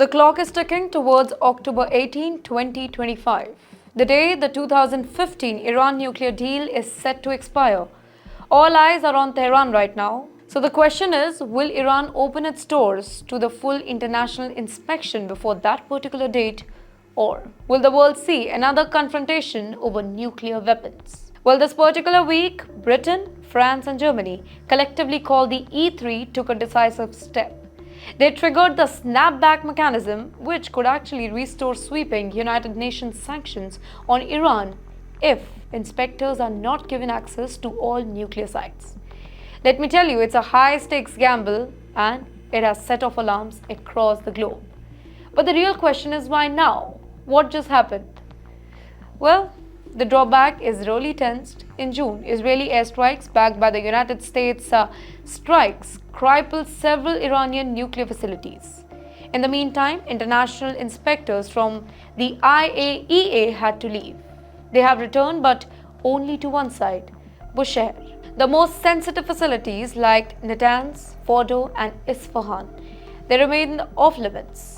The clock is ticking towards October 18, 2025, the day the 2015 Iran nuclear deal is set to expire. All eyes are on Tehran right now. So the question is, will Iran open its doors to the full international inspection before that particular date? Or will the world see another confrontation over nuclear weapons? Well, this particular week, Britain, France and Germany, collectively called the E3, took a decisive step. They triggered the snapback mechanism, which could actually restore sweeping United Nations sanctions on Iran if inspectors are not given access to all nuclear sites. Let me tell you, it's a high-stakes gamble and it has set off alarms across the globe. But the real question is, why now? What just happened? Well, the drawback is really tensed. In June, Israeli airstrikes backed by the United States strikes crippled several Iranian nuclear facilities. In the meantime, international inspectors from the IAEA had to leave. They have returned, but only to one side, Bushehr. The most sensitive facilities like Natanz, Fordo and Isfahan, they remain off limits.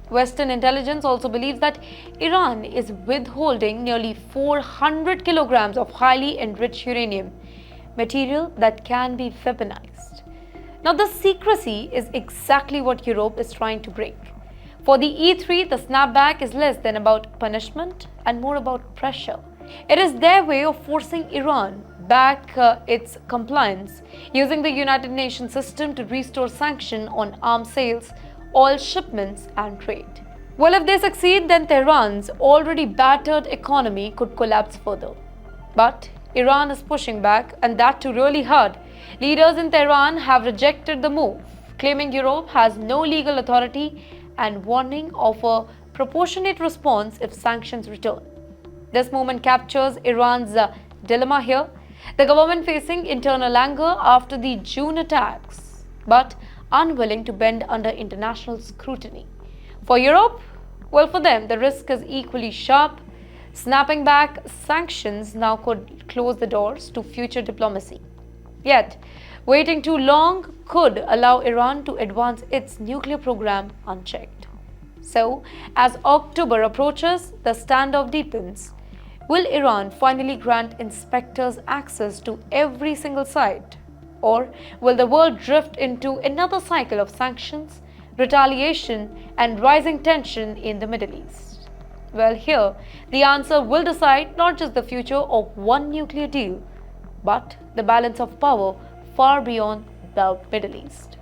Western intelligence also believes that Iran is withholding nearly 400 kilograms of highly enriched uranium, material that can be weaponized. Now, the secrecy is exactly what Europe is trying to break. For the E3, the snapback is less than about punishment and more about pressure. It is their way of forcing Iran back its compliance, using the United Nations system to restore sanction on arms sales, oil shipments and trade. Well, if they succeed, then Tehran's already battered economy could collapse further. But Iran is pushing back, and that too really hard. Leaders in Tehran have rejected the move, claiming Europe has no legal authority and warning of a proportionate response if sanctions return. This movement captures Iran's dilemma here, the government facing internal anger after the June attacks, but unwilling to bend under international scrutiny. For Europe, well, for them, the risk is equally sharp. Snapping back sanctions now could close the doors to future diplomacy. Yet, waiting too long could allow Iran to advance its nuclear program unchecked. So, as October approaches, the standoff deepens. Will Iran finally grant inspectors access to every single site? Or will the world drift into another cycle of sanctions, retaliation, and rising tension in the Middle East? Well, here, the answer will decide not just the future of one nuclear deal, but the balance of power far beyond the Middle East.